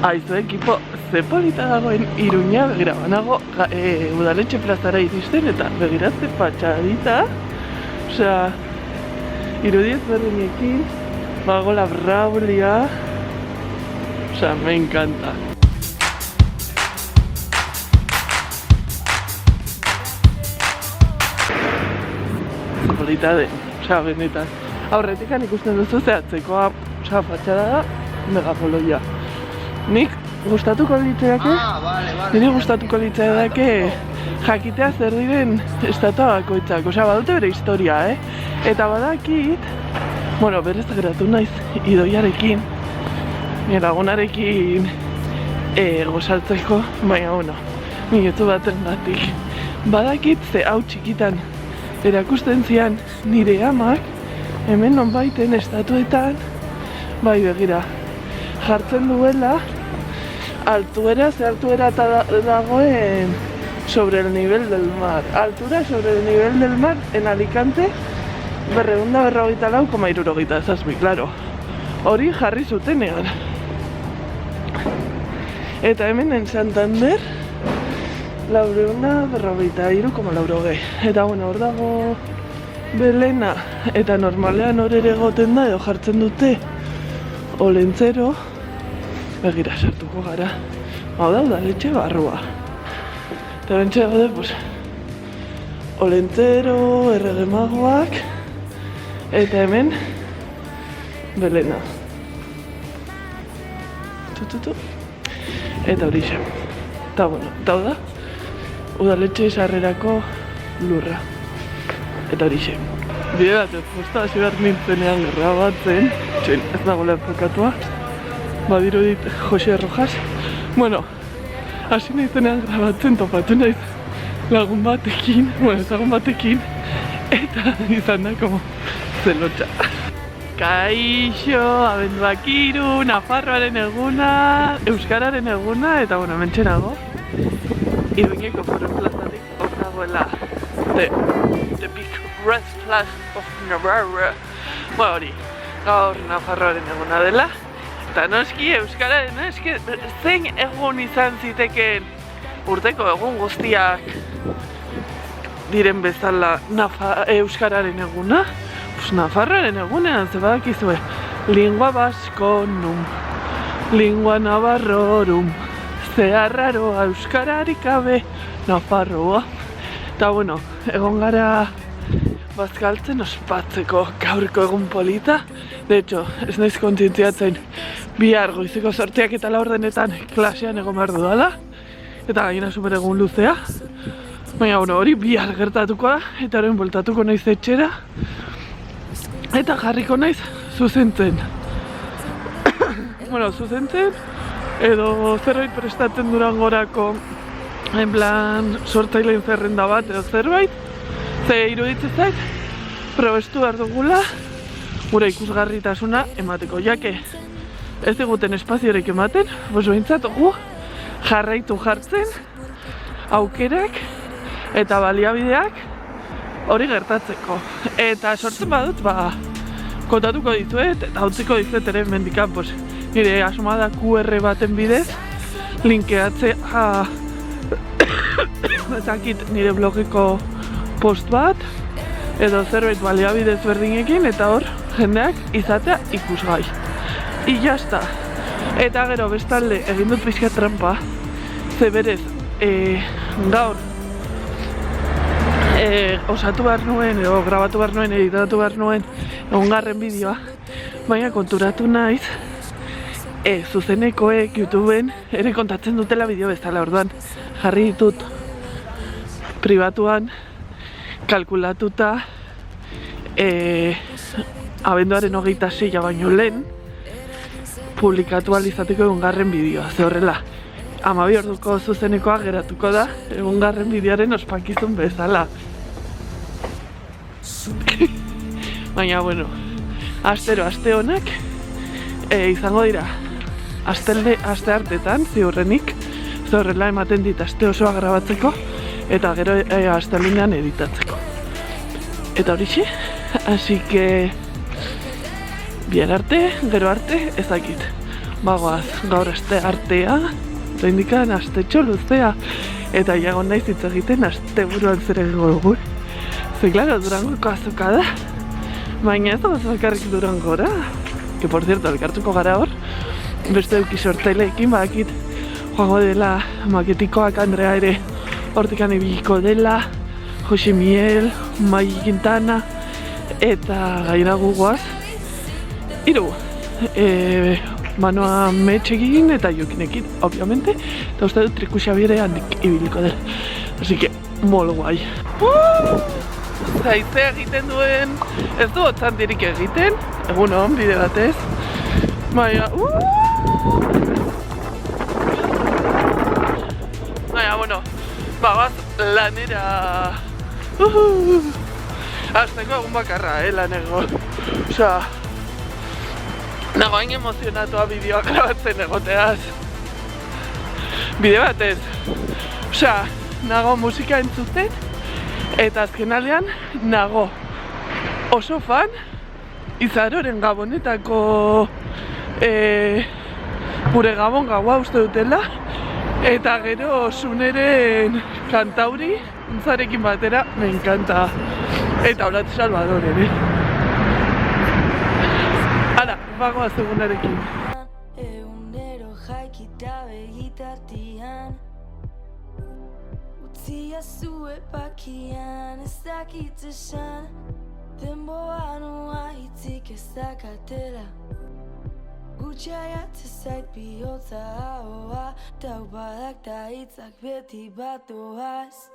Aizu ekipo, ze polita dagoen Iruña, begira, banago udaletxe plazara iristen eta begiratze patxadita. Osea, irudiez berdinekin, bago la braulia. Osea, me encanta. Ze polita den, osea, benetan. Aurretikan ikusten duzu zehatzekoa, osea, patxada da, megapoloia. Nik gustatuko litzaidake, niri gustatuko litzaidake jakitea zer diren estatua bakoitzak, osea, badute bere historia, Eta badakit, bueno, berez geratu naiz Idoiarekin, nire lagunarekin gozaltzeko, baina, bueno, minutu batengatik. Badakit ze hau txikitan erakusten zian nire amak, hemen nonbaiten estatuetan, bai begira, jartzen duela altuera, ze altuera dagoen sobre el nivel del mar. Altura sobre el nivel del mar en Alicante 454,67, claro. Hori jarri zutenean. Eta hemen en Santander 453,80. Eta bueno, hor dago Belena, eta normalean hor ere egoten da edo jartzen dute Olentzero. Begira, sartuko gara. Hau da, udaletxe barrua. Eta bentsa gaude, pues, Olentzero, Errege Magoak, eta hemen Belena. Eta hori xe. Eta bueno, eta hau da, udaletxe sarrerako lurra. Eta hori xe. Bide bat, posta hasi behar nintzenean grabatzen, txoin, ez dagoela enfokatua. Badirudit Jose Rojas. Bueno, hasi nintzenean grabatzen topatu naiz lagun batekin, eta izan da como zelotxa. Kaixo, abenduak 3, Nafarroaren eguna, Euskararen eguna, eta bueno, mentxenago Iruñeko Foru plazatik hor dagoela the big red flag of Navarra. Bueno, hori, gaur Nafarroaren eguna dela. Eta noski Euskararen, eske zein egun izan zitekeen urteko egun guztiak diren bezala Euskararen eguna? Pues Nafarroaren egunean, ze badakizue, lingua basconum, lingua navarrorum, zeharraroa euskararik gabe Nafarroa. Eta bueno, egon gara bazkaltzen ospatzeko gaurko egun polita. De hecho, ez naiz kontzientziatzen bihar goizeko 8 eta 4 klasean egon behar dudala. Eta gaina super egun luzea. Baina, bueno, hori bihar gertatuko da, eta horren bueltatuko naiz etxera. Eta jarriko naiz zuzentzen. Bueno, zuzentzen, edo zerbait prestatzen Durangorako, en plan, sortzaileen zerrenda bat, edo zerbait. Ze iruditzen zait, probestu behar dugula, gure ikusgarritasuna emateko, jake ez diguten espaziorik ematen, pues behintzat gu jarraitu jartzen aukerak eta baliabideak hori gertatzeko. Eta sortzen badut, kontatuko dizuet eta utziko dizuet ere mendikan, pues, nire asomada QR baten bidez linkeatzea ezakit nire blogeko post bat edo zerbait baliabide ezberdinekin, eta hor jendeak izatea ikusgai. I jazta. Eta gero bestalde egin dut pixka trampa, ze berez gaur osatu behar nuen edo grabatu behar nuen, editatu behar nuen egungarren bideoa, baina konturatu naiz zuzenekoek YouTubeen ere kontatzen dutela bideo bezala, orduan jarri ditut pribatuan kalkulatuta abenduaren 26 baino lehen publikatu ahal izateko egungarren bideoa. Ze horrela, 12 orduko zuzenekoa geratuko da egungarren bideoaren ospakizun bezala. Baina, bueno, astero aste honak izango dira aste hartetan, ziurrenik, ze horrela ematen dit aste osoa grabatzeko eta gero astelehenean editatzeko. Eta horixe, así que bihar arte, gero arte, ezakit. bagoaz, gaur aste artea, oraindikan astetxo luzea, eta iago naiz hitz egiten asteburuan zer egingo dugu. Ze, claro, Durangoko azoka da, baina ez da bakarrik Durangora, que por cierto, elkartuko gara hor, beste eduki sortzaileekin, badakit joango dela Maketikoak Andrea ere hortikan ibiliko dela, Jose Miel, Mai Quintana, eta gaira gugoaz. Hiru, Manoa Metxegin eta Jokinekin, obviamente, eta uste dut Triku Xabiere handik ibiliko dela. Así que, mol guai. Zaize egiten duen, ez du hotzandirik egiten, egun hon, bide batez. Baina, baina, bueno, bagaz lanera. Azteko egun bakarra, lanego. Osa, nago hain emozionatua bideoa grabatzen egoteaz. Bide batez. Osa, nago musika entzuten, eta azkenaldean nago oso fan Izaroren Gabonetako gure Gabon gaua uste dutela, eta gero Suneren kantauri Zarekin batera, me encanta. Eta Olat Salvador ere. Hala, bagoaz egunarekin. Egunero jaikita begitatian, utzia zue pakian, ez dakit esan, denboa noa hitzik ez dakatela. Gutxaiat zait bihotza ahoa, taupadak ta hitzak beti batoaz.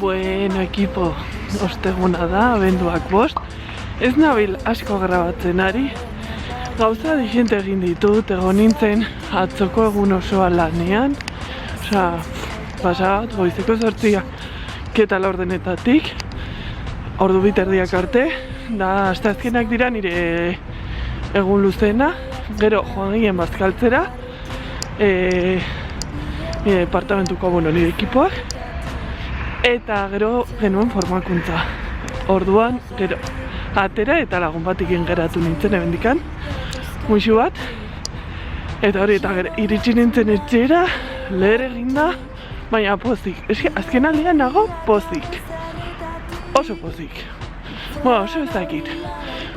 Bueno, ekipo, osteguna da, abenduak 5. Ez nabil asko grabatzen ari. Gauza dixente egin ditut, egon nintzen atzoko egun osoa lanean. Osa, pasagat, goizeko 8 keta laurdenetatik. Ordu 2:30 arte, da, asteazkenak dira nire egun luzena. Gero joan ginen bazkaltzera. Nire departamentuko, nire ekipoak. Eta gero genuen formakuntza. Orduan, gero, atera eta lagun batekin geratu nintzen ebendikan. Muixu bat. Eta hori, eta gero, iritsi nintzen etxera, leher eginda, baina pozik. Eski, azken aldean nago pozik. Oso pozik. Oso ezakit.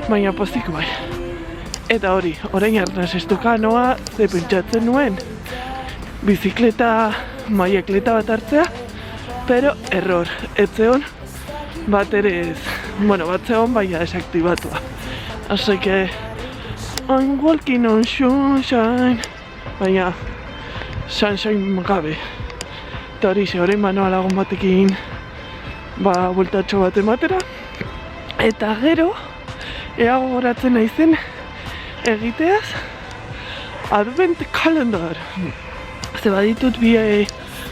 Baina pozik bai. Eta hori, orain arnaz estuka noa, ze pentsatzen nuen. Bizikleta, maiakleta bat hartzea, pero error, etzeon bat ere ez, bat zeon baina desaktibatua. Así que, I'm walking on sunshine, baina sunshine gabe. Eta hori ze, orain Manoa lagun batekin bueltatxo bat ematera. Eta gero, ea gogoratzen naizen egiteaz Advent Calendar. Ze baditut bi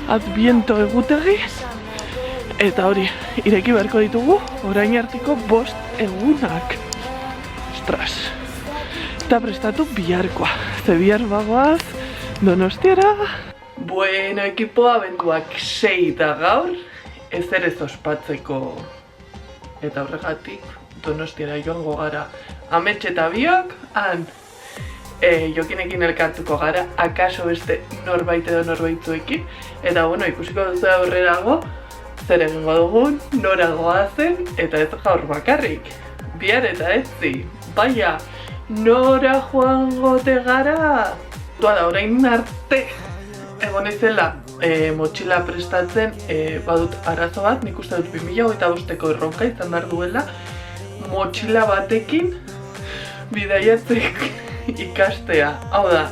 Adviento egutegi, eta hori, ireki beharko ditugu, orain artiko 5 egunak. Ostras, eta prestatu biharkoa, ze bihar bagoaz Donostiara. Bueno, ekipo, abenduak 6 da gaur, ezer ez ospatzeko, eta horregatik Donostiara joango gara Amets eta biok, han Jokinekin elkartuko gara, akaso beste norbait edo norbaitzuekin, eta ikusiko duzu aurrerago zer egingo dugun, nora goazen, eta ez gaur bakarrik. Bihar eta etzi, baina nora joango te gara? Da, orain arte egon ezela motxila prestatzen, badut arazo bat, nik uste dut 2025ko erronka izan behar duela, motxila batekin bidaiatzek ikastea. Hau da,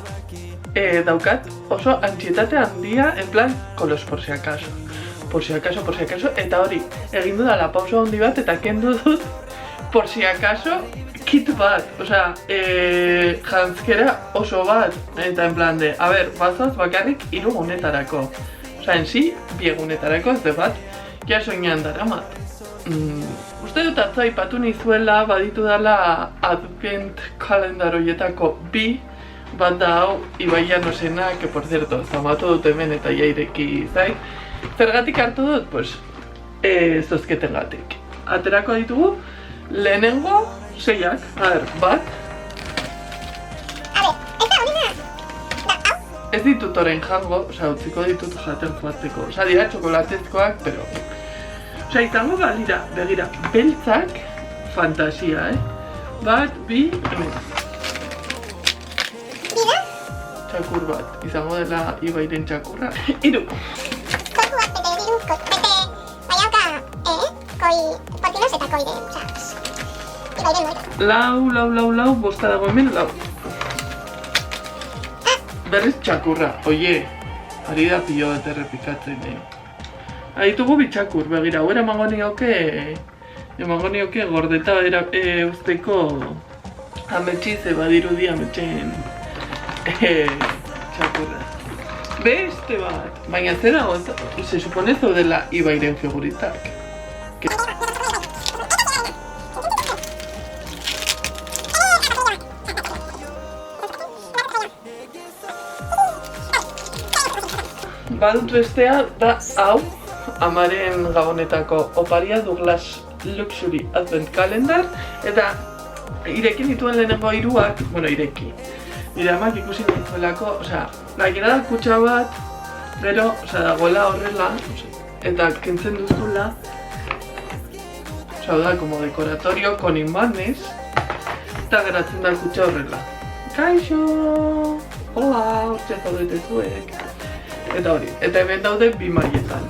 daukat oso antsietate handia, en plan, kolos por si acaso. Por si acaso, eta hori, egin dudala pauso handi bat, eta kendu dut, por si acaso, kit bat. Osea, jantzkera oso bat, eta en plan de, bazoaz bakarrik 3 egunetarako. Osea, en si, 2 egunetarako, ez de bat, ja soinean daramat. Uste dut atzo aipatu nizuela, baditu dela Advent Calendar horietako 2, bat da hau Ibai Llanosena, que por cierto, zamatu dut hemen eta jaireki zait. Zergatik hartu dut? Pues, zozketengatik. Aterako ditugu, lehenengo 6ak, bat, Ez ditut orain jango, utziko ditut jaten joateko. Dira txokolatezkoak, pero... izango balira, begira, beltzak, fantasia, Bat, bi, hemen. Txakur bat, izango dela Ibairen txakurra. 3. Lau, bosta dago hemen, lau. Berriz txakurra, oie, ari da pilo bat errepikatzen, Aditugu bitxakur, begira, hau emango nioke gordeta usteko ametsi ze badirudi ametxen txakurra. Beste bat, baina zer dago, se supone zaudela Ibairen figuritak. Badut bestea da hau, amaren gabonetako oparia Douglas Luxury Advent Calendar, eta irekin dituen lehenengo 3, ireki. Nire amak ikusi nintzuelako, gainera da kutsa bat, gero, dagoela horrela, eta kentzen duzula, da, como dekoratorio, con imanes, eta geratzen da kutsa horrela. Kaixo! Hola, uste zaudete zuek. Eta hori, eta hemen daude 2 mailetan.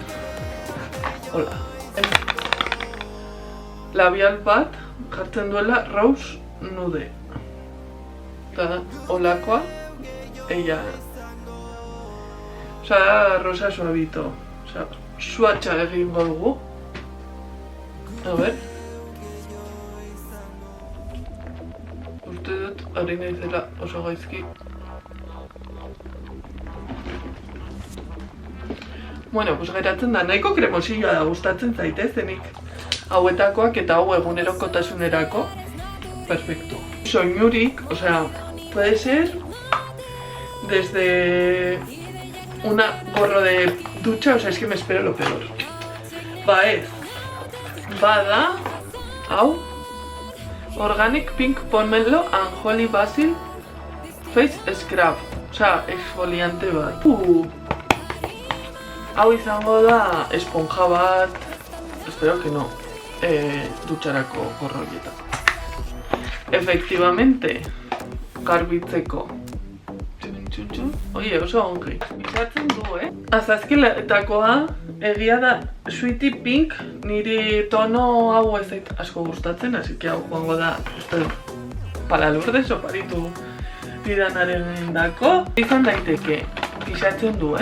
Hola. Labial bat jartzen duela Rose Nude. Eta holakoa, ella. Rosa suavito. Suatxa egingo dugu. A ver. Uste dut, ari naizela oso gaizki. Bueno, geratzen da, nahiko kremosilloa da gustatzen zaitezenik. Hauetakoak eta hau egunerokotasunerako. Perfecto. Soinurik, puede ser desde una gorro de ducha, es que me espero lo peor. Bada, hau, Organic Pink Pomelo and Holy Basil Face Scrub. Exfoliante bat. Hau izango da esponja bat, espero que no, dutxarako gorroietako. Efectivamente, garbitzeko. Oie, oso ongi. Izatzen du, Azazkeletakoa, egia da, Sweetie Pink, niri tono hau ez zait asko gustatzen, así que hau joango da, para Lourdes oparitu didanaren dako. Izan daiteke, izatzen du,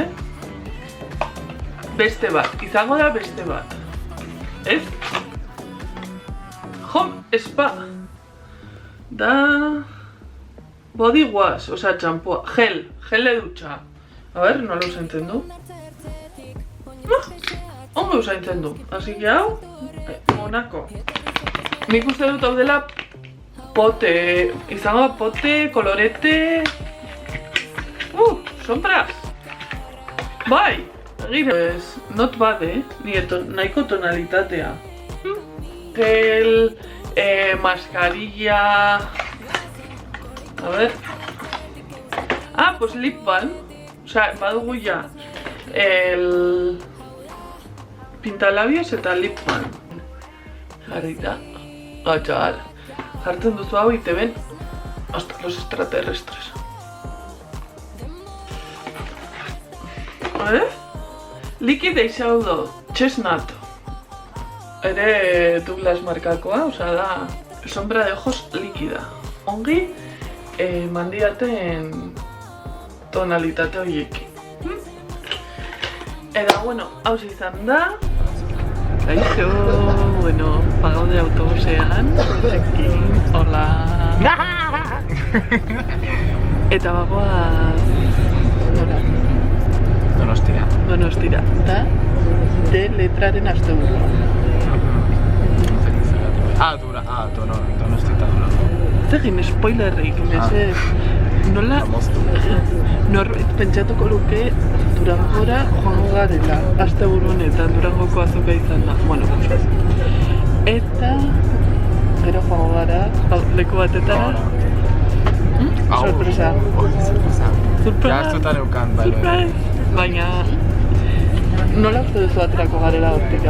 Beste bat, izango da beste bat. Ez? Home Spa. Da... Body wash, txampua. Gel de dutxa. A ver, nola usaintzen du? Ongo usaintzen du. Así que hau, monako. Nik uste dut hau dela pote. Izango da pote, kolorete... sombras. Bai! Pues, not bad, nahiko tonalitatea. Gel, mascarilla... A ver... pues lip balm. Badugu ya el... pintalabios eta lip balm. Jarrita. Chaval. Jartzen duzu hau y te ven hasta los extraterrestres. A ver... Liquid Eyeshadow Chestnut. Ere Douglas markakoa, da sombra de ojos líquida. Ongi, mandiaten tonalitate horiekin. Eta, hau izan da. Kaixo, pagaude autobusean. Hola. Eta bagoaz... Donostira, da de letraren asteburua. Donostita dura. Zegin spoilerrik, nola norbait pentsatuko luke Durangora joango garela asteburu honetan Durangoko azoka izan da. Eta gero joango gara leku batetara. Sorpresa. Jaztuta neukan, bai. Baina... Nola uste duzu aterako garela hortik?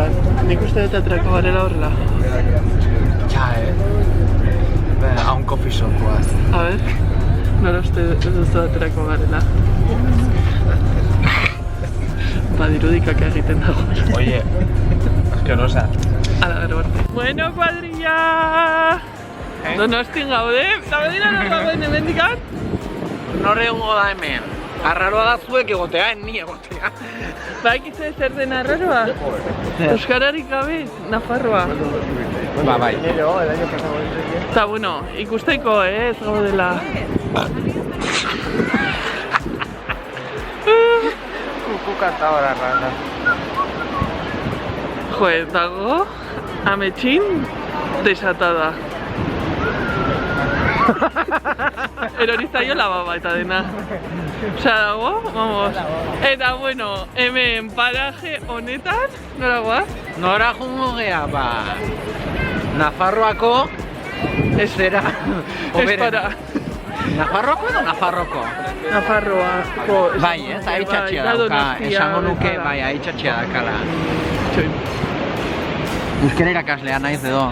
Nik uste dut aterako garela horrela. Ja, a un coffee shop guaz. A ver, nola uste duzu aterako garela? Badirudikak egiten dago. Oye, asquerosa. Ala, gero arte. Bueno, kuadrilla! Donostin gaude, eta badira nor dagoen hemendikan? Nor egongo da hemen. Arraroa da zuek egotea, ni egotea. Bakitze zer den arraroa? Euskararik gabe, Nafarroa. Ba, bai. Eta, bueno, ikusteko, ez gaudela. Kuku kantadora rana. Jo, dago, ametxin, desatada. Erorizaio lababa eta dena. Osa dago, vamos. Eta bueno, hemen paraje honetan, nora goaz? Nora jungo gea, ba... Nafarroako... Zera... Espara. Nafarroako edo Nafarroko? Nafarroako... Bai, eta haitxatxia dauka, esango nuke, bai, haitxatxia daukala. Txoin. Euskera irakaslea naiz edo.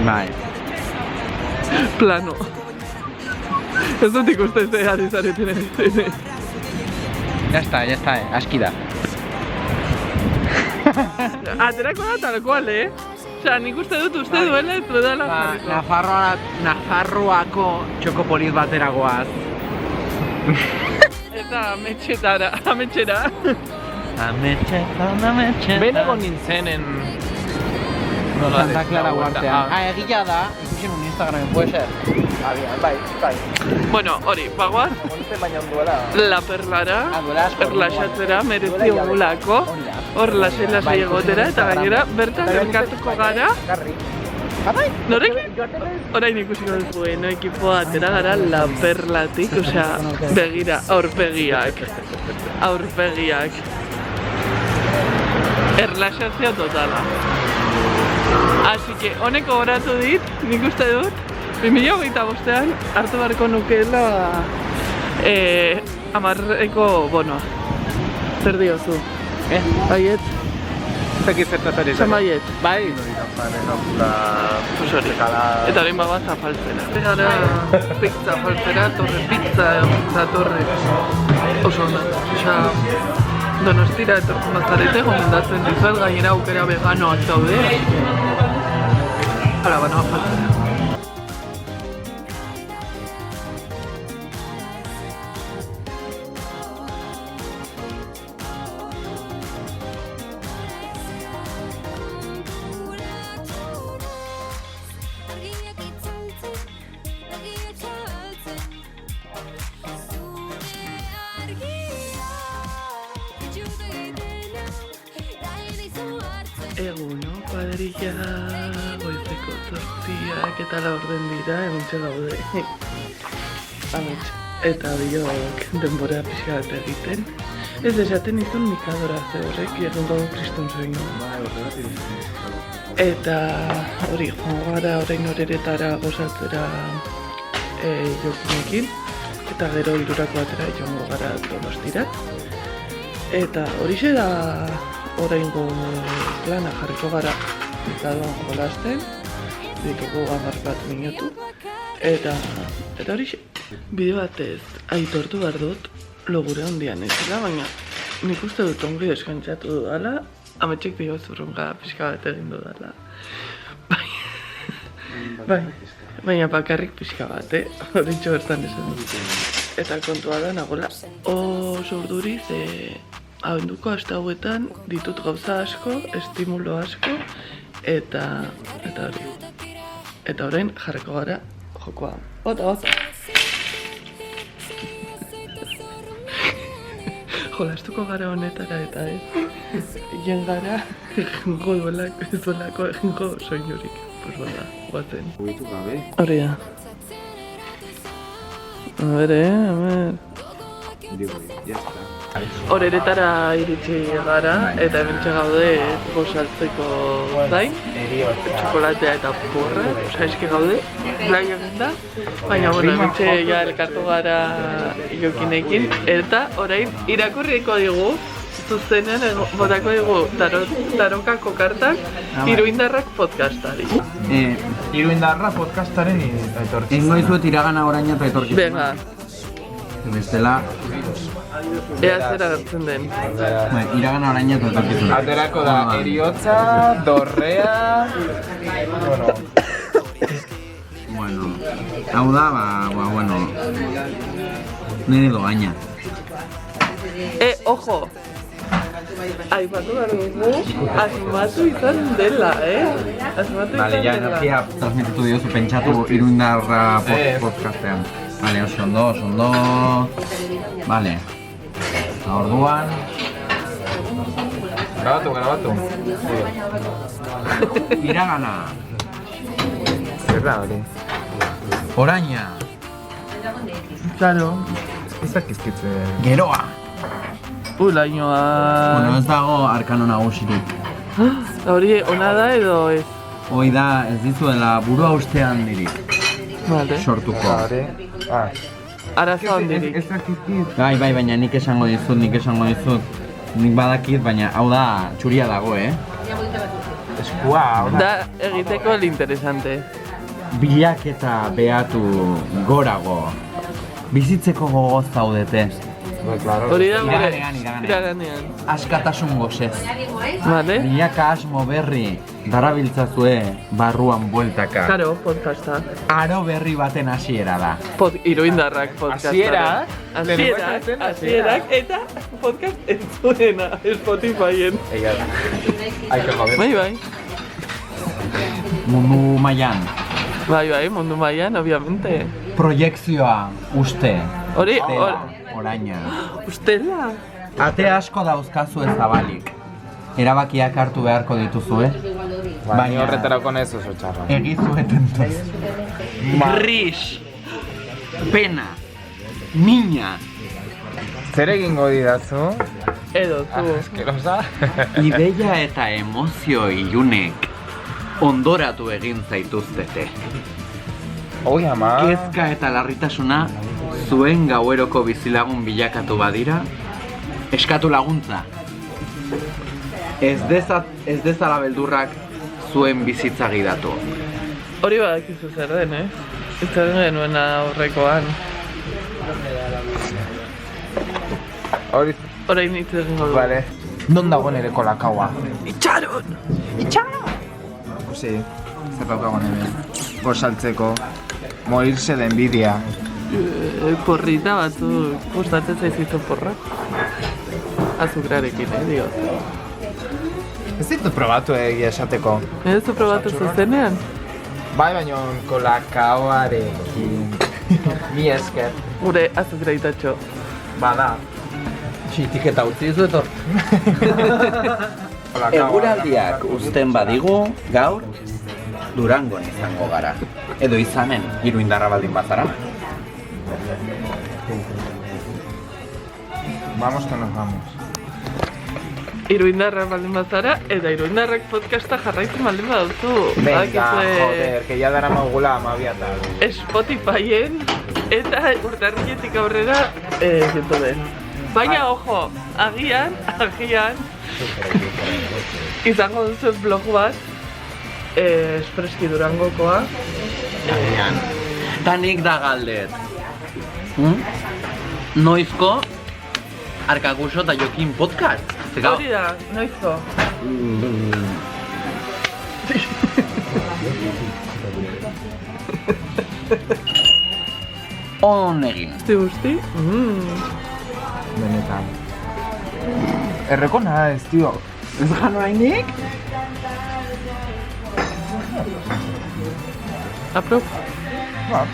Bai. Plano. Ez dut ikusten ze ari zareten egiten. Ya está, aski da. Aterako da tal cual, Osea, nik uste dut uste duela ez dudala jarriko. Nafarroako txokopolit batera goaz. Eta ametxetara. Benego nintzenen... Santa Clara Guartean. Egia da, ikusi nun Instagramen, puede ser? Bai. Bueno, hori, bagoaz, La Perlara, erlaxatzera merezi ogulako, hor lasai egotera, eta gainera, bertan elkartuko gara. Norekin? Orain ikusiko dugu, no ekipoa atera gara La Perlatik, osea, begira, aurpegiak. Erlaxatzea totala. Así que, honeko goratu dit, nik uste dut, 2025an hartu beharko nukeela amarreko bonoa. Zer diozu? Baiet? Zeki zertatari Zan baiet? Bai? Pues hori. Eta hori bagoaz afaltzera. Gara pizza afaltzera, torre pizza, eta torre oso ona. Osea, Donostira etortzen bazarete, gomendatzen dizuet, gainera aukera veganoak daude. Hala, banoa afaltzera. Eguno, kuadrilla, goizeko 8:00 eta 4 dira, hementxe gaude. Amets, eta biok denbora pixka bat egiten. Ez esaten izun mikadora ze horrek, egungo kriston soinu. Eta hori, joan gara orain horeretara gozatzera jokinekin. Eta gero 3 batera joango gara Donostira. Eta horixe da oraingo plana jarriko gara ikadoan jolasten, ditugu 10 minutu, eta horixe. Bide batez aitortu behar dut logure handian ezela, baina nik uste dut ongi deskantzatu dudala, ametxek dio zurrunga pixka bat egin dudala. Baina bakarrik pixka bat, horitxo bertan esan dut. Eta kontua da nagola oso urduri ze abenduko aste hauetan ditut gauza asko, estimulo asko, eta hori. Eta orain jarriko gara jokoa. Ota! Jolastuko gara honetara eta ez. Egen gara egingo duelako egingo soinurik. Pues bada, guazen. Hori da. A ver, Horeretara iritsi gara eta hementxe gaude gosaltzeko zain, txokolatea eta porra, eski gaude, blai egin da, baina hementxe ja elkartu gara Jokinekin, eta orain irakurriko digu, zuzenean botako digu tarokako kartak Iruindarrak podcastari. Iruindarra podcastaren etorkizuna. Ingo izuet iragana oraina eta etorkizuna. Venga. Bestela... Ea zera gertzen den. Iragana oraina eta etorkizuna. Aterako da, eriotza, dorrea... Bueno, hau da, bueno... Nire doaina. Ojo! Aipatu behar dugu, asmatu izan dela, Asmatu izan Vale, ja energia transmititu diozu pentsatu Iruindarra podcastean. Vale, oso ondo... Vale. Orduan... Grabatu. Iragana. Zer da hori? Oraina. Claro. Ezak izkitzen... Geroa. Lainoa... Bueno, ez dago arkano nagusirik. Hori ona da edo ez? Hoi da, ez dizuela burua ustean dirik. Vale. Sortuko. Arazo handirik. Bai, baina nik esango dizut. Nik badakit, baina hau da txuria dago, Eskua, hau da. Da egiteko interesante. Bilaketa behatu gorago. Bizitzeko gogoz zaudete. Hori da gure Iraganean. Askatasun gozez. Vale? Milaka asmo berri darabiltzazue barruan bueltaka. Karo, podcasta. Aro berri baten hasiera da. Iruindarrak podcasta. Hasierak eta podcast entzunena Spotifyen. Bai. Mundu mailan. Bai, mundu mailan, obviamente. Proiekzioa uste. Hori, Oraina. Ustela? Ate asko dauzkazu ez zabalik. Erabakiak hartu beharko dituzue. Baina horretarako ez oso txarra. Egizueten toz. Gris. Pena. Mina. Zer egingo didazu? Edo, zu. Askerosa? Ideia eta emozio ilunek ondoratu egin zaituztete. Oi, ama. Kezka eta larritasuna zuen gaueroko bizilagun bilakatu badira, eskatu laguntza. Ez dezala beldurrak zuen bizitza gidatu. Hori badakizu zer den, Itzaren genuen aurrekoan. Horain hitz egin godu. Vale. Non dago nire kolakaua? Itxaron! Ikusi, zer daukago nire. Gosaltzeko, morirse de envidia. Porrita batzu, gustatzen zaizizu porrak. Azukrarekin, dio. Ez ditu probatu egia esateko. Ez du probatu zuzenean? Bai, baina kolakaoarekin. Mi esker. Gure azukraitatxo. Bada. Txitik eta utzi dizu etor. Eguraldiak uzten badigu, gaur, Durangon izango gara. Edo izanen, Iruindarra baldin bazara. Vamos que nos vamos. Iruindarrak baldin bazara, eta Iruindarrak podcasta jarraitzen baldin baduzu. Venga, joder, que ya dara magula amabiatal. Spotifyen eta urtarrietik aurrera YouTube. Baina, ojo, agian, izango duzu blog bat, espreski Durangokoa. Agian. Tanik da galdet. Noizko, Arkaguso eta Jokin podcast. Hori da, noizko. On egin. Guzti? Benetan. Erreko nada ez, tío. Ez gano hainik? Aprof. Ba.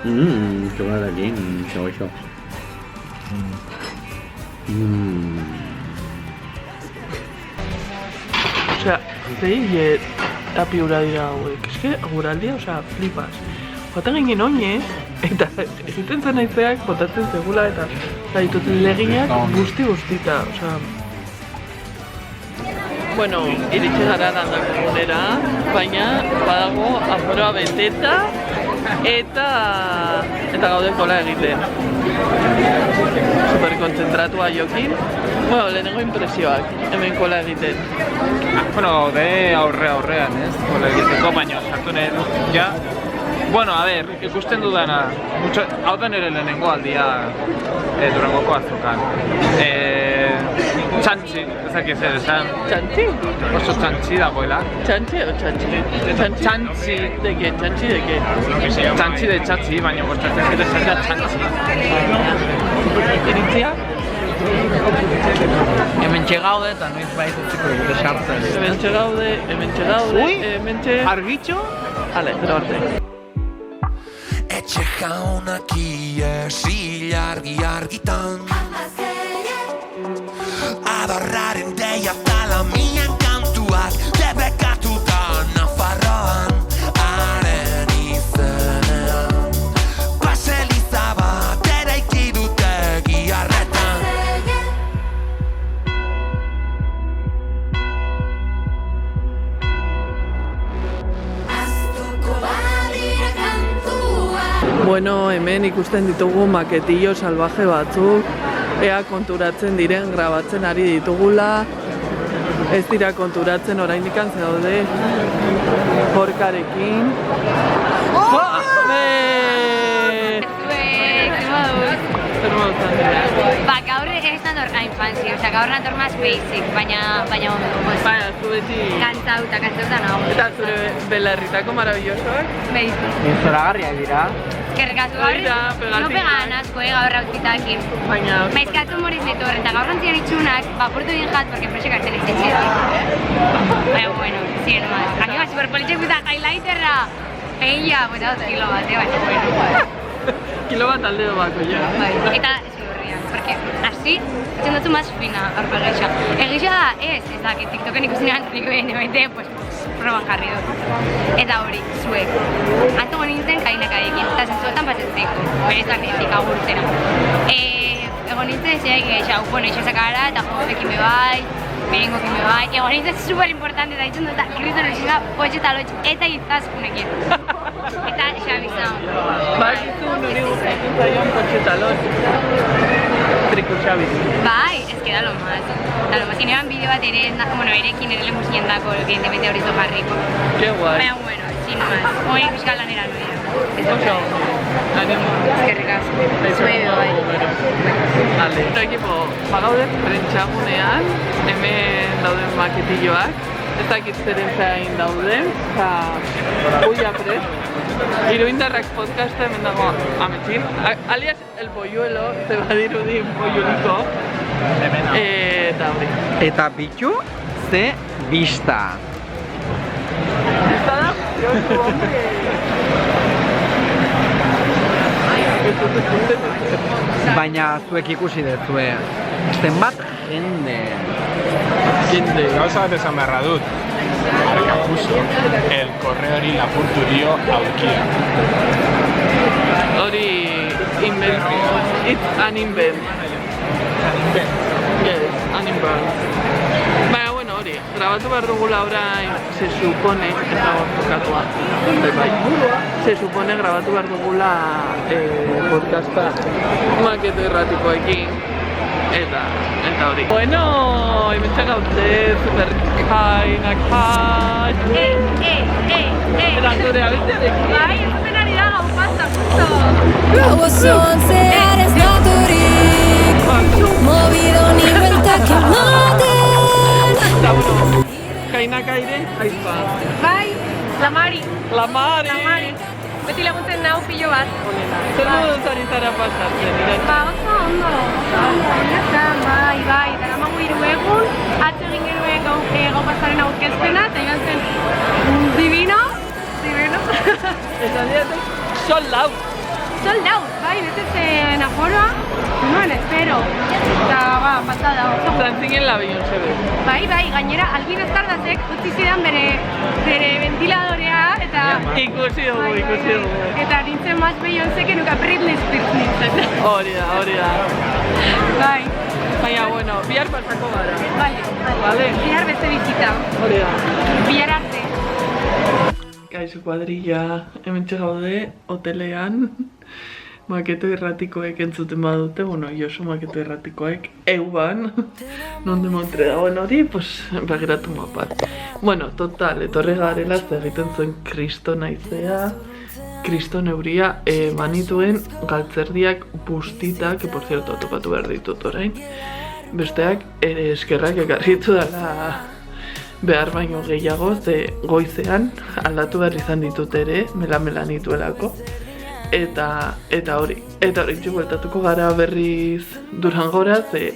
Txokolatekin, xo. Osea, zei apiura dira hauek. Eske, guraldia, osea, flipas. Joaten ginen oinez, Eta egiten zen aizeak botatzen zegula eta ditut leginak guzti-guztita, osea... Bueno, iritsi gara landako egunera, baina badago aforoa beteta eta gaude kola egiten. Super kontzentratua jokin. Bueno, lehenengo impresioak, hemen kola egiten. Bueno, gaude aurrean, ez? Kola egiteko, baina sartu nahi dut, ja. Bueno, a ver, ikusten dudana, hau da nire lehenengo aldia Durangoko azokan. Txantxi, ezak zer esan. Txantxi? Oso txantxi dagoela. Txantxi o txantxi? Txantxi. De què? Txantxi de què? Txantxi de txatxi, baina gustatzen zait esan da txantxi. Iritzia? Hemen txegaude eta noiz baizutziko dute sartzen. Hemen txegaude, hemen txe... Argitxo? Ale, gero arte. Etxe jaunak iesi argitan Adarraren deia talamien kantuak debekatuta Nafarroan haren izenean Baseliza bat eraiki dute giarretan Bueno, hemen ikusten ditugu maketillo salvaje batzuk, ea konturatzen diren grabatzen ari ditugula, ez dira konturatzen oraindik ze daude Gorkarekin. Ba, gaur ez nator hain fancy, osea, gaur nator más basic, baina ondo. Baina, zu beti... Kantzauta nago. Eta zure belarritako maravillosoak? Basic. Zoragarriak dira. Eskerrik gaur, no pegan asko, gaur outfitakin. Baina... Maizkatu moriz netor, eta gaur rantzian itxunak, apurtu din jat, porque presek hartzen ez etxera. Baina, bueno, sí, nomás. Anima superpolitxek guza, highlighterra. Egia, pues hau kilo bat, baina, bueno. Kilo bat aldeo bako, ja. Bai, eta zurrian, porque así, etxen datu más fina, arpegeixa. Egisa da, ez da, que TikToken ikusinean, niko bete, pues, proban jarri dut. Eta hori, zuek. Antogo nintzen kainekarekin, eta zentzuetan pasetzeko, berezak nezik agurtzera. Egon nintzen zeak egeixau, bueno, eixosakara, eta jogotekin bebai, behingokin bebai. Egon nintzen super importante, eta ditzen dut, krito nolxinga, potxe eta lotx, eta gizazkunekin. Eta Xabizan. Bai, zu nori gustatzen zaion potxe eta lotx. Triko Xabiz. Bai, ez que da lo más. Da lo más. Ginean bideo bat ere, bueno, erekin ere lemusien dako, evidentemente hori zo jarriko. Que guai. Baina, bueno, sin más. Hoi euskal lanera noia. Oso, animo. Eskerrik asko. Zuei bai. Ale. Eta ekipo, bagaude prentxagunean, hemen dauden maketilloak. Ez dakit zeren zain dauden, eta buia prest. Iruindarrak podcasta hemen dago ametxin. Alias el polluelo, ze badirudi polluliko. Eta hori. Eta bitu, ze bista. Bista da, jozu, hombre. Baina zuek ikusi dezue, zenbat jende. Gauza bat esan beharra dut. Arkapuso, el correori lapurtu dio aurkia. Hori invent. It's an invent. Yes, an invent. Baina, bueno, hori, grabatu behar dugula orain, se supone, ez dago tokatua, bai, se supone grabatu behar dugula podcasta maketo irratikoekin, eta hori. Bueno, hementsa gaude, super kainak jai. Eta zure abestiarekin. Bai, ez zuten ari da gau pasta, justo. Gauzoan zehar ez naturik, mobido ni bueltak ematen. Eta bueno, kainak aire, aizpa. Bai, la Mari. La Mari. La Mari. Beti laguntzen nau pilo bat. Zer moduz ari zara pasatzen, iran? Ba, ondo. Bai, eta namagu 3 egun, atzo egin genuen gau pasaren aurkezpena, eta igan zen divino. Esan diatek, sold out. Sold out, bai, betetzen aforoa, nuen espero. Eta, patada oso. Zantzingen labion zebe. Bai, gainera, Albin Estardazek utzi zidan bere ventiladorea, eta... Ikusi dugu. Eta nintzen maz Beyoncéke nuka Britney Spears nintzen. Hori da. Bai. Baina, bueno, bihar pasako gara. Vale. Bihar beste bizita. Hori da. Bihar arte. Kaixo kuadrilla, hementxe gaude, hotelean. Maketo erratikoek entzuten badute, bueno, Josu maketo erratikoek euban, non de Montre dagoen hori, pues, begiratu mapat. Bueno, total, etorri garela, egiten zuen Kristo naizea, Kristo neuria, manituen galtzerdiak bustita, que por cierto, topatu behar ditut orain, besteak eskerrak ekarritu dela behar baino gehiago, ze goizean aldatu behar izan ditut ere, mela nituelako. Eta hori txubueltatuko gara berriz Durangora, ze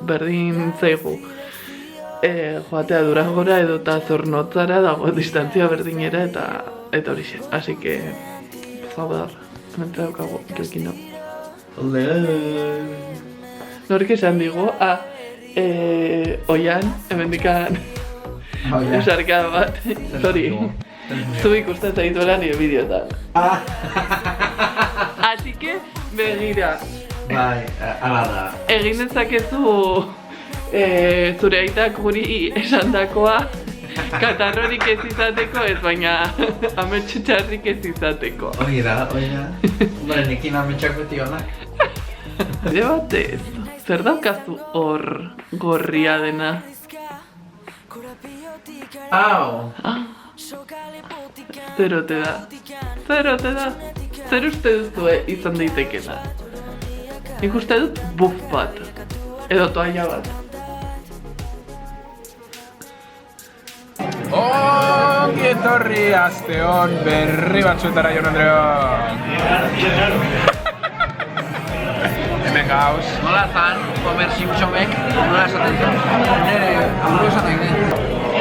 berdin zaigu joatea Durangora edota Zornotzara dago distantzia berdinera eta hori xe. Así que, zaudar, hemente daukago, ikilkino. Nork esan digo, oian, hemendikan usarkada bat, hori. Zu ikusten zaituela nire bideotan. Así que, begira. Bai, ala da. Egin dezakezu zure aitak guri esandakoa katarrorik ez izateko ez, baina ametsu txarrik ez izateko. Hori da. Nekin ametsak beti honak. Bide batez, zer daukazu hor gorria dena? Au! Zerote da. Zer uste duzue izan daitekena? Nik uste dut buff bat, edo toalla bat. Ongi etorri aste hon berri batzuetara Jon Andreok. Hemen gauz. Nola zan, Homer Simpsonek, nola esaten zuen? Nere, aburu esaten den.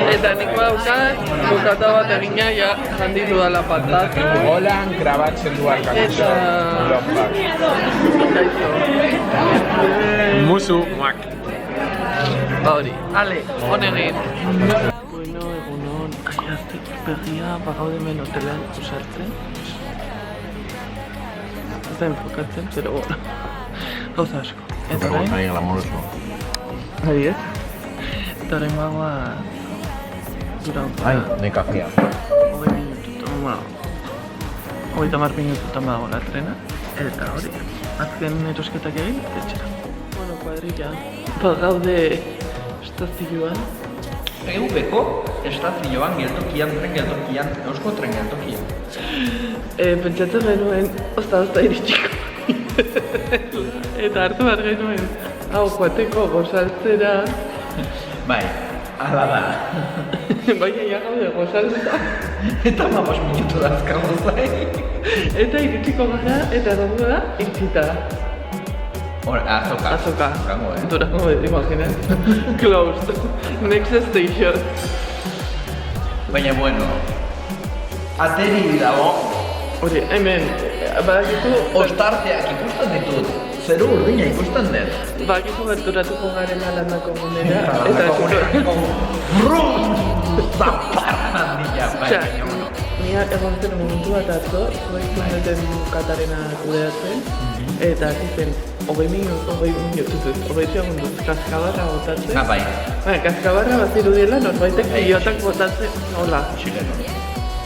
Eta nik badaukat, bukata bat egina ja handitu dala pataz. Holan grabatzen du Arkakuso. Kaixo. Musu, muak. Hori, ale, honegin. Bueno, egunon, aiaztek begia bagaude hemen hotelean usartzen. Ez da enfokatzen, pero bueno, gauza asko. Eta orain? Ari glamoroso. Ari ez? Eta orain bagoa Durangora. Ne kafea. 20 minututan, bueno, 30 minututan badago la trena. Eta hori, azken erosketak egin, etxera. Bueno, kuadrilla, bagaude estazioan. EUPeko estazioan geltokian, eusko tren geltokian. Pentsatzen genuen, ozta iritsiko. Eta hartu behar genuen, hau joateko gozaltzera. Bai, ala da. Baina ja gaude gozaltza. Eta 15 minutu dazkago zai. Eta iritsiko gara, eta dago da, itxita. Azoka. Durango, Durango, imaginas. Closed. Next station. Baina, bueno, ateri dago. Hori, hemen, badakizu... Ostarteak ikusten ditut. Zeru urdina ikusten dut. Badakizu berturatuko garela landako gunera. Landako gunera. Brum! Zaparra handia, Osea, nia egon zen momentu bat atzo, zoitzen duten Katarena kudeatzen, eta zizen, 20 segunduz, kaskabarra botatzen. Bai. Baina, kaskabarra bat irudiela, norbaitek pilotak botatzen, hola. Chileno.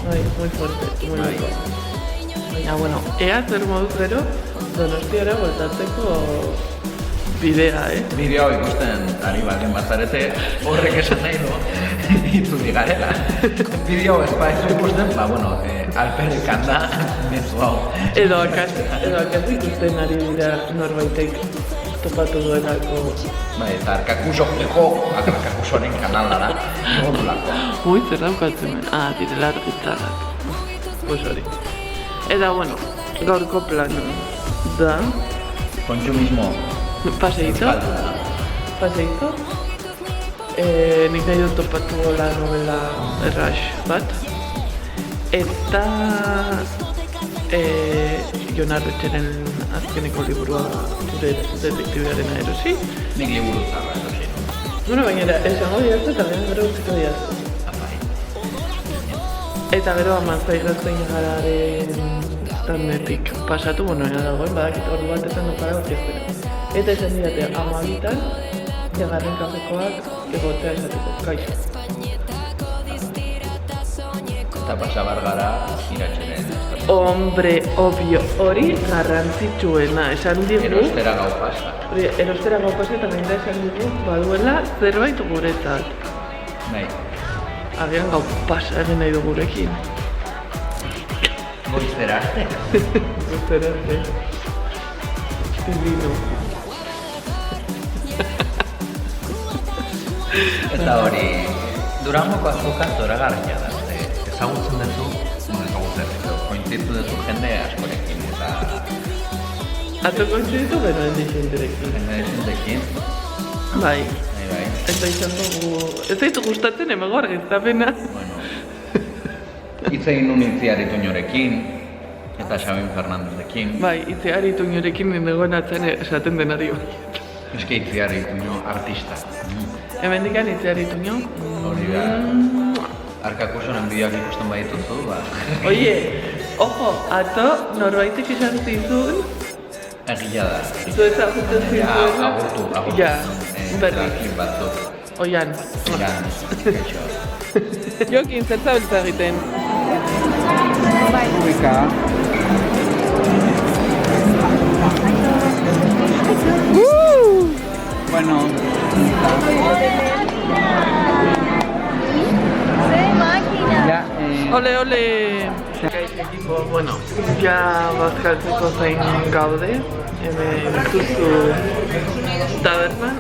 Bai, muy fuerte, muy loco. Baina, bueno, ea zer moduz gero, Donostiara voltatzeko bidea, Bideo ikusten ari baldin bazarete, horrek esan nahi du, itzuli garela. Bideo ez ikusten, bueno, alperrik handa mezu hau. Edo akaz ikusten ari dira norbaitek topatu duenako. Bai, eta Arkakusoren kanalara, modulako. Ui, zer daukatzen ben? Direla argitarrak. Pues hori. Eta, bueno, gaurko plano da... Kontsumismo. Paseito. Nik nahi dut topatu la novela Rush bat. Eta... Jon Arretxeren azkeneko liburua zure detektibearen erosi. Nik liburu zarra erosi. Bueno, baina esango diazu eta gero utziko diazu. Eta gero Amantzai Gaztainagarraren standetik pasatu, bueno, dagoen, badakit ordu batetan dukara bat ezbera. Eta esan didate, 12:00 Jagarren kafekoak egotea esateko, kaixo. Eta pasabar gara iratxeren. Hombre, obvio, hori garrantzitsuena, esan digu... Erostera gau pasa. Hori, erostera gau pasa eta gainera esan digu, baduela zerbait guretzat. Nahi. Agian gau pasa egin nahi du gurekin. Goizera arte. Goizera arte. Divino. Eta hori, Durangoko azoka zoragarria da. Ezagutzen duzu, kointzitu duzu jende askorekin eta... Atzo kointzitu benuen dixenterekin. Jende dixenterekin. Bai. Bai. Ez da izan dugu... Ez daitu gustatzen emego argiztapena. Bueno. Hitz egin nun Itziar Ituñorekin eta Xabin Fernandezekin. Bai, Itziar Ituñorekin nindegoen atzen esaten denari bai. Eske Itziar Ituño artista. Hemendikan Itziar Ituño. Hori da. Arkakusonen bideoak ikusten badituzu, ba. Oie, ojo, atzo norbaitek izan zizun. Egia da. Zu ezagutzen zizun. Ja, agurtu. Ja, berri. Klip batzuk. Oian. Oian, kaixo. Jokin, zer zabiltza egiten? Publika. Bueno. Ja, Ole, ole! Ekipo, bueno, ja bazkaltzeko zain gaude. Hemen duzu taberna.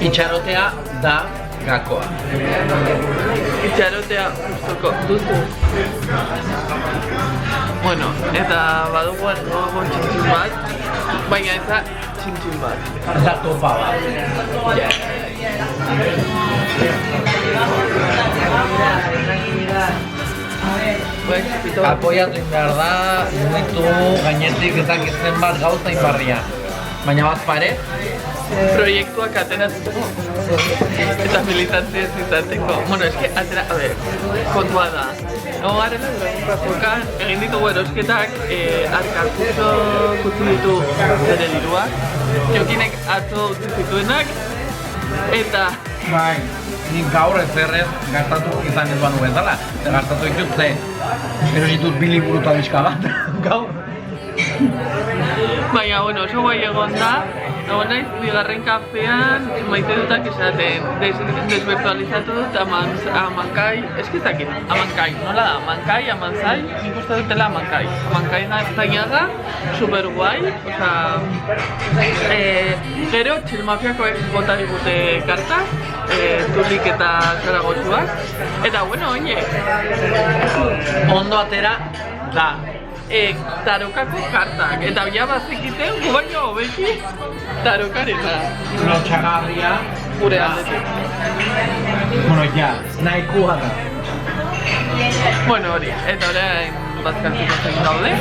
Itxarotea da gakoa. Itxarotea gustoko duzu. Bueno, eta badugu gogo txintxin bat, baina ez da txintxin bat. Ez da topa bat. Apoiatu behar da, muitu gainetik ezakitzen bat gauza inbarria. Baina bat pare? Proiektuak ateratzeko eta militantzia ez izateko. Bueno, eske atera, a ver, kontua da. Ego garela, durangokoan egin ditugu erosketak, Arkakuso utzi ditu bere diruak, Jokinek atzo utzi zituenak, eta... Bai, nik gaur ezerrez gastatu izan ez banu bezala. Gastatu ikut ze, erositut 2 liburu eta bizka bat, gaur. Baina, bueno, oso guai egon da. Egon naiz, bigarren kafean, maite dutak esaten, desvirtualizatu dut Amankai, eskizakit, Amankai, nola da, Amankai, Amantzai, nik uste dutela Amankai. Amankai Gaztainaga, super guai, oza... Gero, txilmafiakoek bota digute kartak, Tulik eta Zaragotxuak, eta bueno, oine, Ondo atera da. Tarokako kartak, eta bila bazekiten, gu baino hobeki tarokarena. Lotxagarria. Gure aldetik. Bueno, ja, nahikoa da. Bueno, hori, eta orain bazkaltzeko zein daude,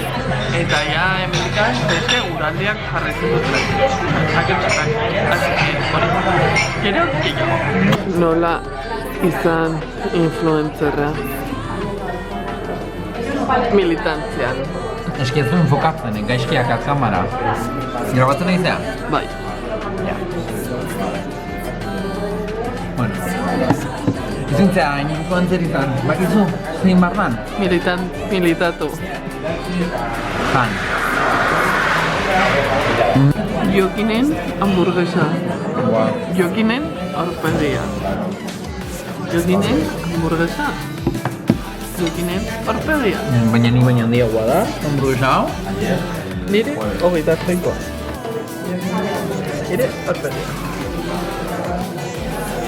eta ja hemendikan beste guraldiak jarraitzen dut. Aketxetak, así que, hori, gero, gehiago. Nola izan influencerra militantzian. Eski ez du enfokatzen, gaizkiak kamera. Grabatzen nahi zea? Bai. Ja. Bueno. Izintzea, hain influencer izan, bakizu, zein barran? Militatu. Fan. Jokinen hamburguesa. Wow. Jokinen aurpegia. Jokinen hamburguesa. Jokinen aurpegia. Baina ni baina handiagoa da, hamburguesa hau. Nire, 23koa. Nire aurpegia.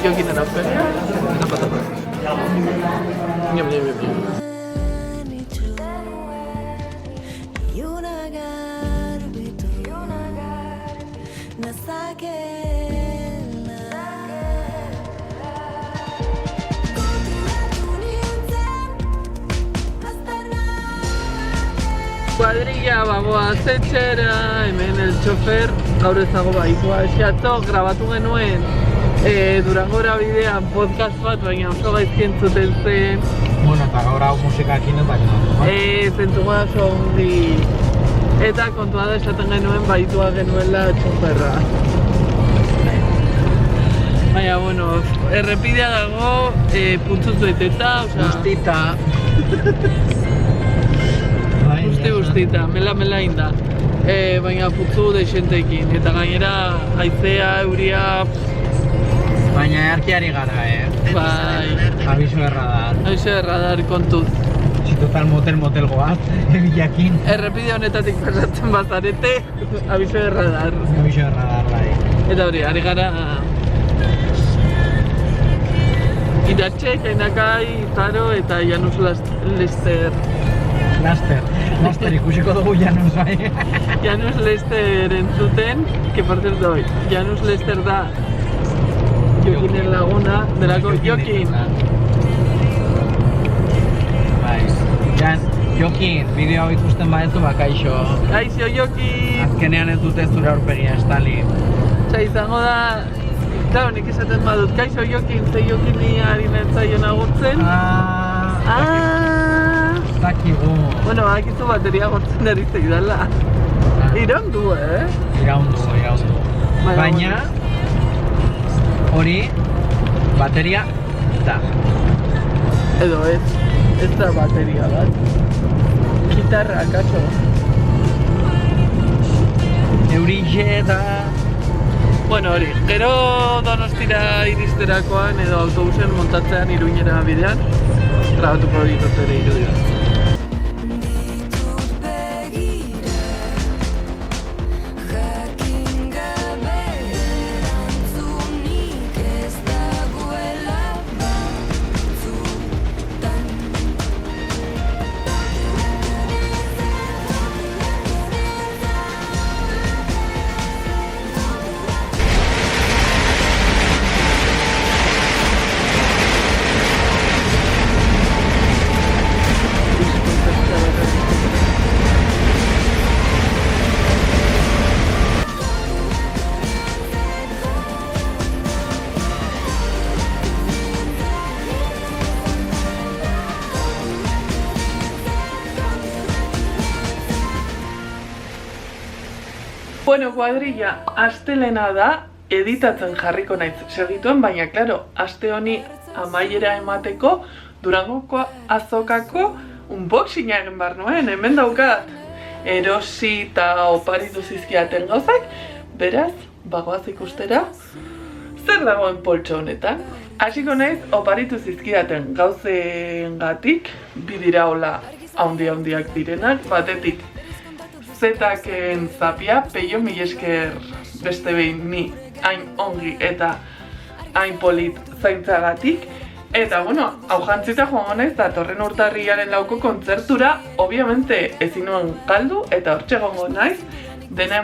Jokinen aurpegia, eta patata. Ñam. Cuadrilla Eta bagoa zetxera, hemen el txofer gaur ez dago baikoa. Atzo grabatu genuen Durangora bidean podcast bat, baina oso gaizki entzuten zen. Bueno, eta gaur hau musikakin eta Zentzua oso ongi. Eta kontua da esaten genuen baitua genuela txoferra. Baina, bueno, errepidea dago, puntzuz beteta, guztita. Guztita, mela inda. Baina putzu deixentekin, eta gainera haizea, euria... Baina erkiari gara, Bai. Aviso erradar. Aviso erradar kontuz. Total motel goaz, ebilakin. Errepide honetatik pasatzen bazarete, aviso erradar. Aviso erradar, bai. Eta hori, ari gara... Iratxe, Kainakai, Zaro eta Janus Lester. Laster ikusiko dugu Janus, bai. Janus Lester entzuten, que por cierto, Janus Lester da Jokinen laguna, delako Jokin. Bai, Jokin, bideo hau ikusten badetu kaixo. Kaixo, Jokin! Azkenean ez dute zure aurpegia estali. Izango da, claro, nik esaten badut, kaixo Jokin, ze Jokini harinen zaion agurtzen. Zakigu. Bueno, badakizu bateria gortzen ari zeidala. Iraundu, Iraundu. Baina, hori, bateria da. Edo ez da bateria bat. Gitarra, akaso. Eurixe da... Bueno, hori, gero Donostira iristerakoan edo autobusen montatzean Iruñera bidean, grabatuko ditut ere irudia. Bueno, kuadrilla, astelena da, editatzen jarriko naiz segituen, baina, klaro, aste honi amaiera emateko Durangoko azokako unboxinga egin behar nuen, hemen daukat erosi eta oparitu zizkiaten gauzak, beraz, bagoaz ikustera, zer dagoen poltso honetan. Hasiko naiz oparitu zizkiaten gauzengatik, bidira hola handiak direnak, batetik Zetaken zapia, peio mil esker beste behin ni hain ongi eta hain polit zaintzagatik. Eta, bueno, hau jantzita joango naiz, datorren urtarrilaren lauko kontzertura, obviamente ezin nuen galdu, eta hortxe egongo naiz, dena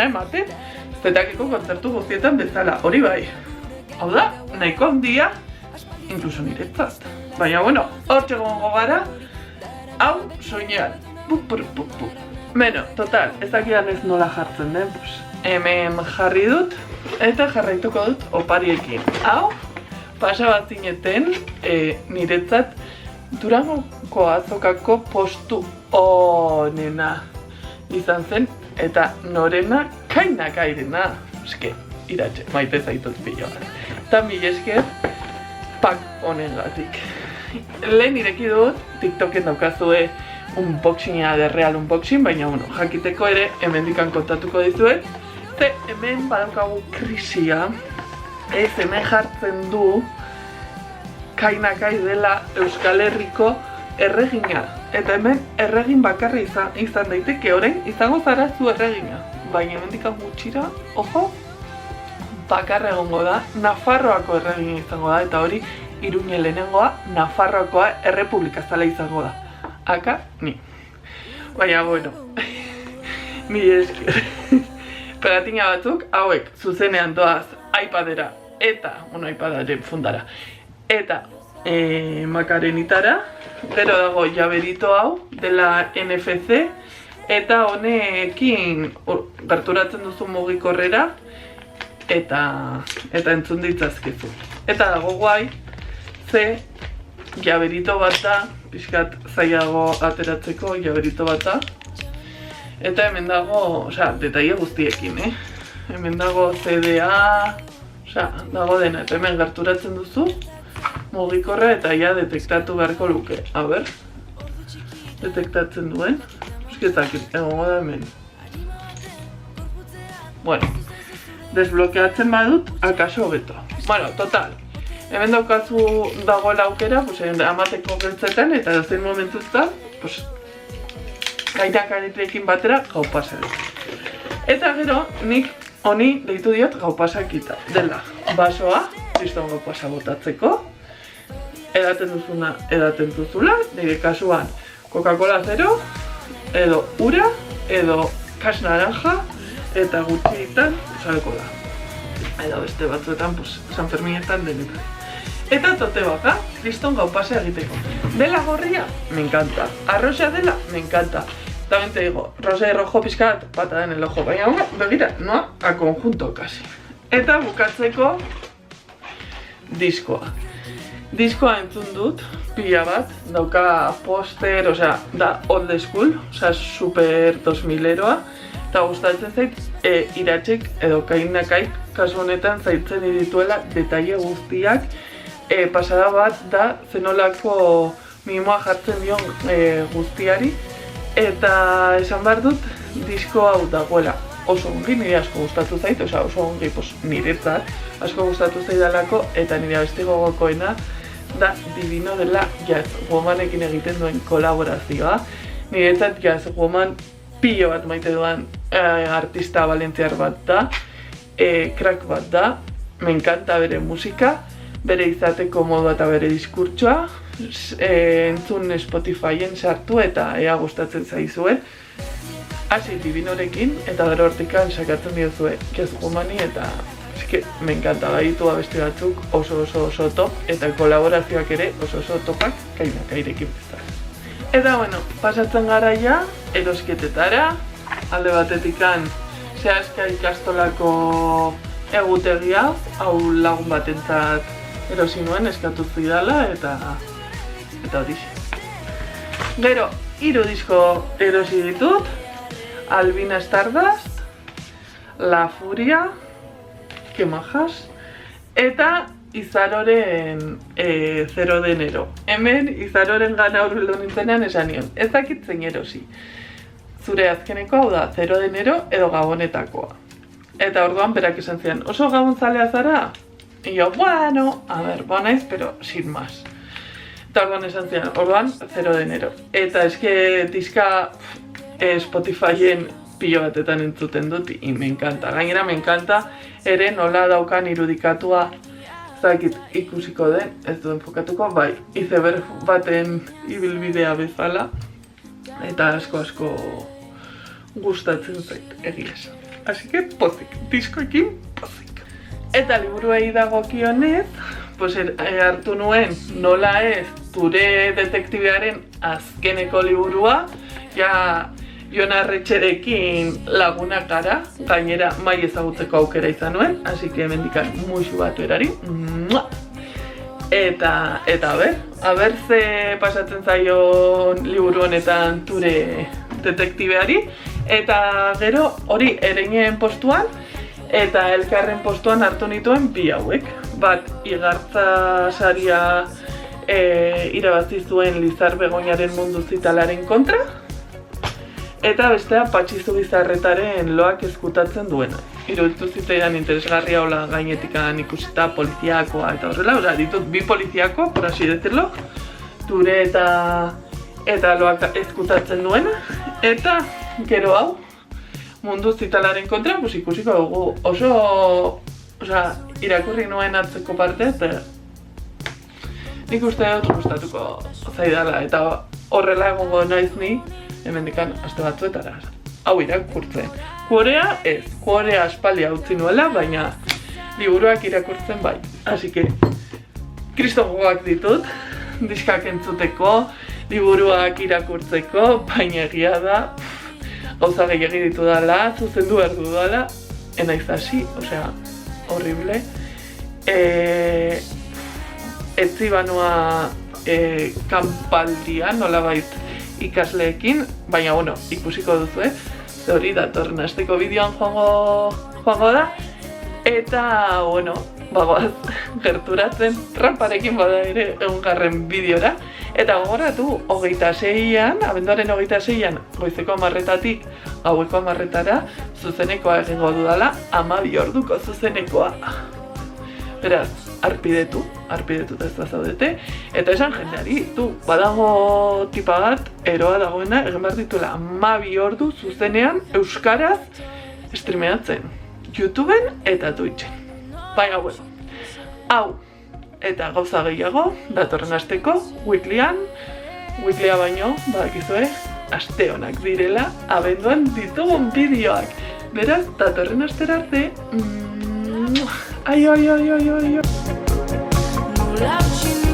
ematen, Zetakeko kontzertu guztietan bezala, hori bai. Hau da, nahiko handia, inkluso niretzat. Baina, bueno, hortxe egongo gara, hau soinean. Beno, total, ez dakidan ez nola jartzen den, hemen jarri dut eta jarraituko dut opariekin. Hau, pasa bat zineten niretzat Durangoko azokako postu onena izan zen eta norena Kainakairena. Eske, iratxe, maite zaitut pilo bat. Eta mil esker pak honengatik. Lehen ireki dut, TikToken daukazue unboxinga de real unboxing, baina bueno, jakiteko ere hemendikan kontatuko dizuet. Ze hemen badaukagu krisia, hemen jartzen du Kainakai dela Euskal Herriko erregina. Eta hemen erregin bakarri izan daiteke, orain izango zara zu erregina. Baina hemendikan gutxira, ojo, bakarra egongo da, Nafarroako erregina izango da, eta hori Iruñe lehenengoa, Nafarroakoa errepublika zala izango da. Aka, ni. Baina, bueno, mi esker. Pegatina batzuk, hauek, zuzenean doaz iPadera eta, bueno, iPadaren fundara. Eta Makarenitara. Gero dago jaberito hau, dela NFC, eta honekin gerturatzen duzu mugikorrera, eta entzun ditzazkizu. Eta dago guai, ze jaberito bat da, pixkat zailago ateratzeko jaberito bat da. Eta hemen dago, detaile guztiekin, Hemen dago CDA, dago dena, eta hemen gerturatzen duzu mugikorra eta ja detektatu beharko luke. A ber, detektatzen duen, eskizakit, egongo da hemen. Bueno, desblokeatzen badut, akaso hobeto. Bueno, total, hemen daukazu dagoela aukera, amateko beltzetan eta dozein momentuzta, gainak aritrekin batera gau pasari. Eta gero, nik honi deitu diot gau pasakita. Dela, basoa, kriston gau pasa botatzeko, edaten duzula, nire kasuan Coca-Cola zero, edo ura, edo kas naranja, eta gutxitan alkola. Edo beste batzuetan, San Ferminetan denetan. Eta tote baka, kriston gau pasa egiteko. Dela gorria, me encanta. Arrosa dela, me encanta. También te digo, rosa y rojo pizkat, patada en el ojo. Baina, begira, noa, a conjunto casi. Eta bukatzeko diskoa. Diskoa entzun dut, pila bat, dauka poster, da old school, super 2000eroa, eta gustatzen zait, Iratsek edo Kainakaik kasu honetan zaitzen dituela detaile guztiak, pasada bat da zenolako mimoa jartzen dion guztiari, eta esan behar dut, disko hau dagoela oso ongi, nire asko gustatu zait, oso ongi niretzat, asko gustatu zaidalako, eta nire abesti gogokoena da Divino dela Jazz Womanekin egiten duen kolaborazioa. Niretzat Jazz Woman pilo bat maite duan artista valentziar bat da, crack bat da, me encanta bere musika, bere izateko modua eta bere diskurtsoa, entzun Spotifyen sartu eta ea gustatzen zaizuen. Hasi Divinorekin eta gero hortikan sakatzen diozue Jazz Womani eta me encanta baditu abesti batzuk oso top eta kolaborazioak ere oso topak Kainakairekin bezala. Eta bueno, pasatzen gara ja erosketetara, alde batetikan Seaska ikastolako egutegia, hau lagun batentzat erosi nuen eskatu zidala eta horixe. Gero, 3 disko erosi ditut, Albina Stardust, La Furia, Que Majas, eta Izaroren 0 de enero. Hemen Izaroren gana urbildu nintzenean esan nion, ez dakit zein erosi. Zure azkeneko hau da 0 de enero edo gabonetakoa. Eta orduan berak esan zian, oso gabontzalea zara? Y yo, bueno, a ver, bonaiz, pero sin más. Eta orduan esan zian, orduan 0 de enero. Eta eske diska Spotifyen pilo batetan entzuten dut, y me encanta. Gainera, me encanta ere nola daukan irudikatua, zakit ikusiko den, ez du enfokatuko, bai, iceberg baten ibilbidea bezala, eta asko gustatzen zait, egia esan. Así que pozik, diskoekin pozik. Eta liburuei dagokionez, hartu nuen nola ez Ture detektibearen azkeneko liburua, ja Jon Arretxerekin lagunak gara, gainera mai ezagutzeko aukera izan nuen, así que hemendikan musu batu erari. Eta a ber ze pasatzen zaion liburu honetan Ture detektibeari, eta gero hori ereinen postuan, eta elkarren postuan hartu nituen bi hauek. Bat, Igartza saria irabazi zuen Lizar Begoñaren mundu zitalaren kontra, eta bestea Patxi Zubizarretaren loak ezkutatzen duena. Iruditu zitzaidan interesgarria hola gainetikan ikusita poliziakoa eta horrela, ditut bi poliziako, por así decirlo, Ture eta loak ezkutatzen duena, eta gero hau, mundu zitalaren kontra, ikusiko dugu oso, irakurri nuen atzeko parte, eta nik uste dut gustatuko zaidala, eta horrela egongo naiz ni, hemendikan aste batzuetara, hau irakurtzen. Kuorea ez, kuorea aspaldia utzi nuela, baina liburuak irakurtzen bai. Así que, kriston gogoak ditut, diskak entzuteko, liburuak irakurtzeko, baina egia da, gauza gehiagi ditu dala, zuzendu behar du dala, enaiz hasi, osea, horrible. Etzi banua kanpaldian, nolabait ikasleekin, baina, bueno, ikusiko duzu, hori datorren asteko bideoan joango da, eta, bueno, bagoaz, gerturatzen, tramparekin bada ere egungarren bideora, eta gogoratu, 26an, abenduaren 26an, goizeko 10:00-tatik gaueko 10:00-tara, zuzenekoa egingo dudala, 12 orduko zuzenekoa. Beraz, arpidetu ez da zaudete, eta esan jendeari, badago tipa bat, eroa dagoena, egin behar dituela 12 ordu zuzenean euskaraz streameatzen, YouTubeen eta Twitchen. Baina, bueno, hau, eta gauza gehiago, datorren asteko, weeklia baino, badakizue, aste honak direla, abenduan ditugun bideoak. Beraz, datorren astera arte, aio. No love, she